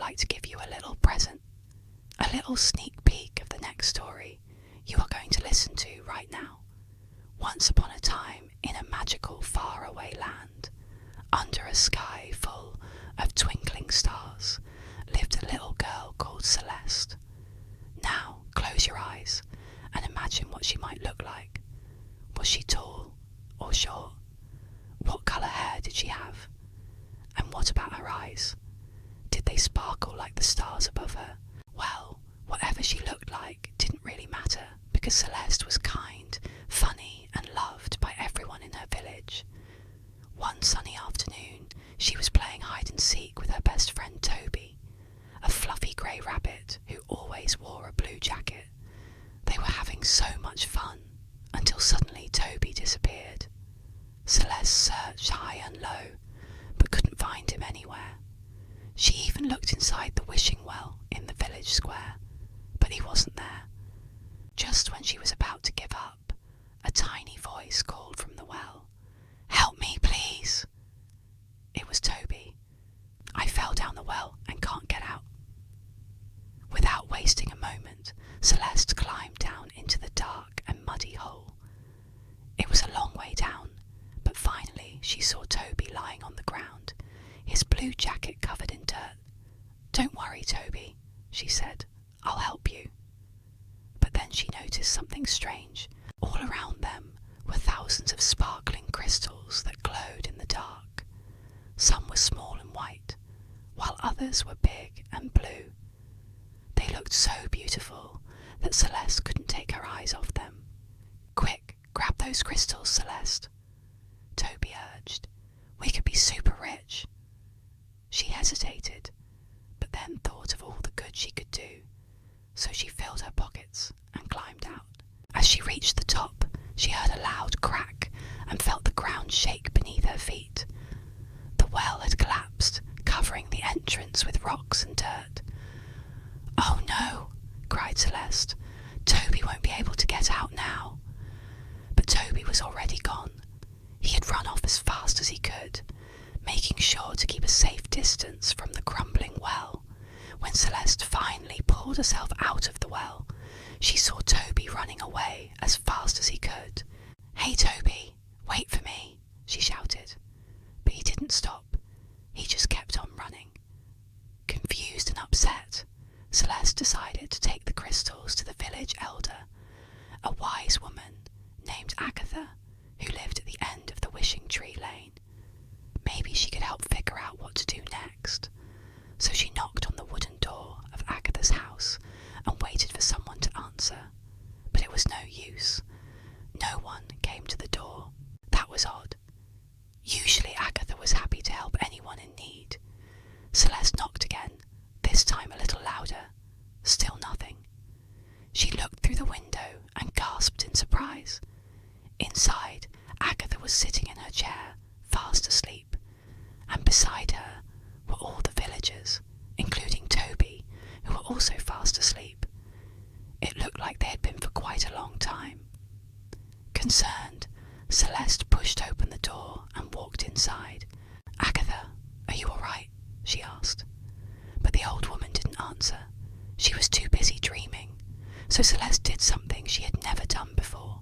like to give you a little present, a little sneak peek of the next story you are going to listen to right now. Once upon a time, in a magical faraway land, under a sky full of twinkling stars, lived a little girl called Celeste. Now, close your eyes and imagine what she might look like. Was she tall or short? What colour hair did she have? And what about her eyes? Did they sparkle like the stars above her? Well, whatever she looked like didn't really matter, because Celeste was kind, funny, and loved by everyone in her village. One sunny afternoon, she was playing hide and seek with her best friend Toby, a fluffy grey rabbit who always wore a blue jacket. They were having so much fun, until suddenly Toby disappeared. Celeste searched high and low, but couldn't find him anywhere. She even looked inside the wishing well in the village square, but he wasn't there. Just when she was about to give up, a tiny voice called from the well, "Help me, please." It was Toby. "I fell down the well and can't get out." Without wasting a moment, Celeste climbed down into the dark and muddy hole. It was a long way down, but finally she saw Toby lying on the ground, his blue jacket covered in dirt. "Don't worry, Toby," she said. "I'll help you." But then she noticed something strange. All around them were thousands of sparkling crystals that glowed in the dark. Some were small and white, while others were big and blue. They looked so beautiful that Celeste couldn't take her eyes off them. "Quick, grab those crystals, Celeste," Toby urged. "We could be super rich." She hesitated, but then thought of all the good she could do, so she filled her pockets and climbed out. As she reached the top, she heard a loud crack and felt the ground shake beneath her feet. The well had collapsed, covering the entrance with rocks and dirt. "Oh no," cried Celeste. "Toby won't be able to get out now." But Toby was already gone. He had run off as fast as he could, making sure to keep a safe distance from the crumbling well. When Celeste finally pulled herself out of the well, she saw Toby running away as fast as he could. "Hey, Toby, wait for me," she shouted. But he didn't stop. He just kept on running. Confused and upset, Celeste decided to take the crystals to the village elder, a wise woman named Agatha, who lived at the end of the wishing tree lane. Maybe she could help figure out what to do next. So she knocked on the wooden door of Agatha's house and waited for someone to answer. But it was no use. No one came to the door. That was odd. Usually Agatha was happy to help anyone in need. Celeste knocked again, this time a little louder. Still nothing. She looked through the window and gasped in surprise. Inside, Agatha was sitting in her chair, fast asleep, and beside her were all the villagers, including Toby, who were also fast asleep. It looked like they had been for quite a long time. Concerned, Celeste pushed open the door and walked inside. "Agatha, are you all right?" she asked. But the old woman didn't answer. She was too busy dreaming, so Celeste did something she had never done before.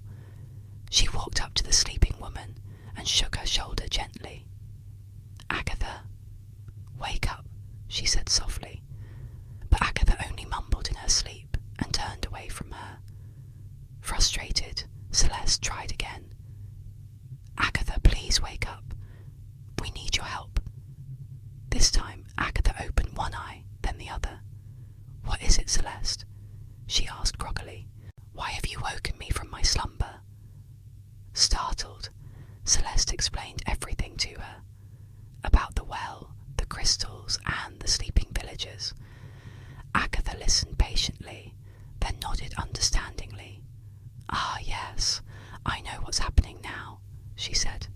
She walked up to the sleeping woman and shook her shoulder gently. "Agatha, wake up," she said softly. But Agatha only mumbled in her sleep and turned away from her. Frustrated, Celeste tried again. "Agatha, please wake up. We need your help." This time, Agatha opened one eye, then the other. "What is it, Celeste?" she asked groggily. "Why have you woken me from my slumber?" Startled, Celeste explained everything to her, about the well, the crystals, and the sleeping villagers. Agatha listened patiently, then nodded understandingly. "Ah, yes, I know what's happening now," she said.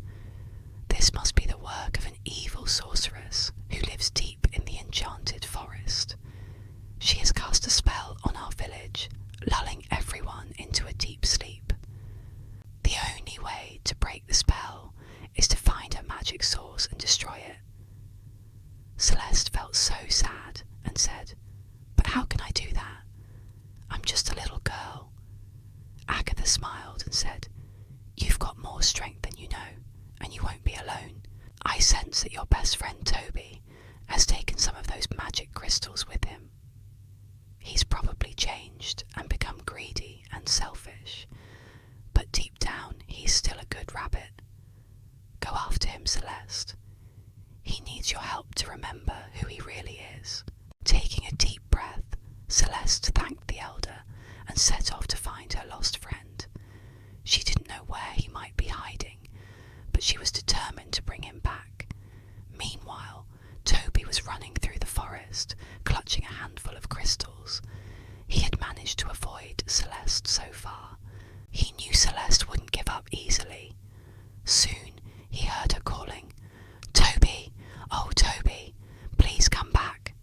"This must be the work of an evil sorceress who lives deep in the enchanted forest. She has cast a spell on our village, lulling everyone into a deep sleep. The only way to break the spell is to find her magic source and destroy it." Celeste felt so sad and and said, "But how can I do that? I'm just a little girl." Agatha smiled and said, "You've got more strength than you know, and you won't be alone. I sense that your best friend Toby has taken some of those magic crystals with him. He's probably changed and become greedy and selfish, but deep down he's still a good rabbit. Go after him, Celeste. He needs your help to remember who he really is." Taking a deep breath, Celeste thanked the elder and set off to find her lost friend. She didn't know where he might be hiding, but she was determined to bring him back. Meanwhile, Toby was running through the forest, clutching a handful of crystals. He had managed to avoid Celeste so far. He knew Celeste wouldn't give up easily. Soon he heard her calling, "Toby! Oh, Toby! Please come back!"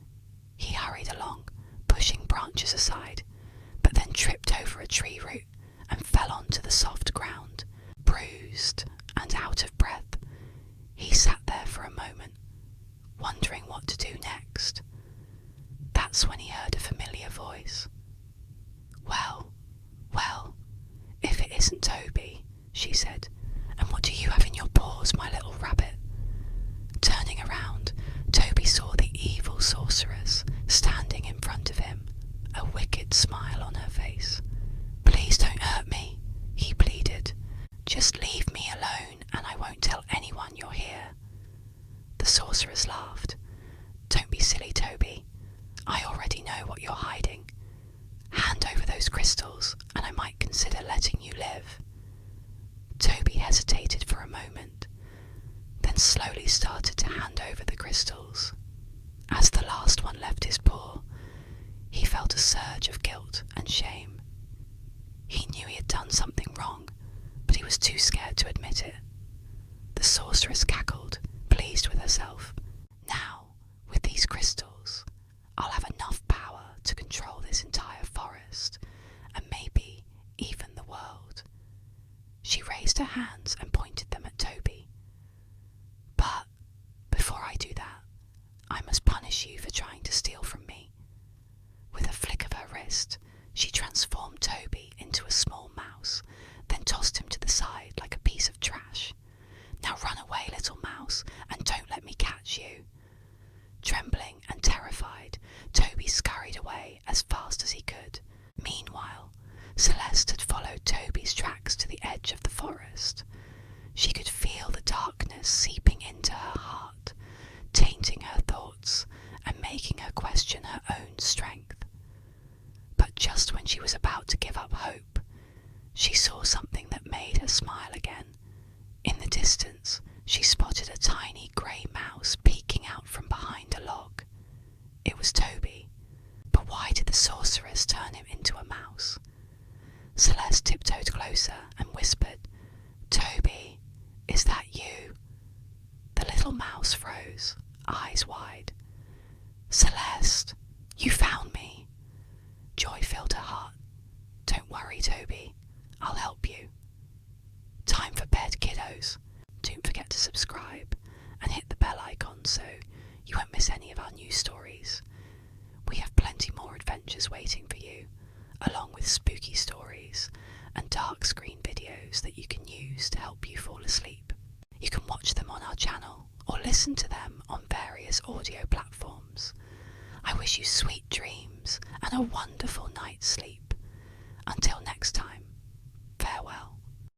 He hurried along, pushing branches aside, but then tripped over a tree root and fell onto the soft ground. Bruised and out of breath, he sat there for a moment, wondering what to do next. That's when he heard a familiar voice. Well, if it isn't Toby," she said, "and what do you have in your paws, my little rabbit?" Turning around, Toby saw the evil sorceress standing in front of him, a wicked smile on her face. "Please don't hurt me," he pleaded. "Just leave me alone and I won't tell anyone you're here." The sorceress laughed. "Don't be silly, Toby. I already know what you're hiding. Hand over those crystals and I might consider letting you live." Toby hesitated for a moment, then slowly started to hand over the crystals. As the last one left his paw, he felt a surge of guilt and shame. He knew he had done something wrong, but he was too scared to admit it. The sorceress cackled, pleased with herself. "Now, with these crystals, I'll have enough power to control this entire forest, and maybe even the world." She raised her hands and pointed them at Toby. "But before I do that, I must punish you for trying to steal from me." With a flick of her wrist, she transformed Toby into a small mouse, then tossed him to the side like a piece of trash. "Now run away, little mouse, and don't let me catch you." Trembling and terrified, Toby scurried away as fast as he could. Meanwhile, Celeste had followed Toby's tracks to the edge of the forest. She could feel the darkness seeping into her heart, tainting her thoughts and making her question her own strength. But just when she was about to give up hope, she saw something that made her smile again. In the distance, she spotted a tiny grey mouse peeking out from behind a log. It was Toby. But why did the sorceress turn him into a mouse? Celeste tiptoed closer and whispered, "Toby, is that you?" The little mouse froze, eyes wide. "Celeste, you found me." Joy filled her heart. "Don't worry, Toby. I'll help you." Time for bed, kiddos. Don't forget to subscribe and hit the bell icon so you won't miss any of our new stories. We have plenty more adventures waiting for you, along with spooky stories and dark screen videos that you can use to help you fall asleep. You can watch them on our channel or listen to them on various audio platforms. I wish you sweet dreams and a wonderful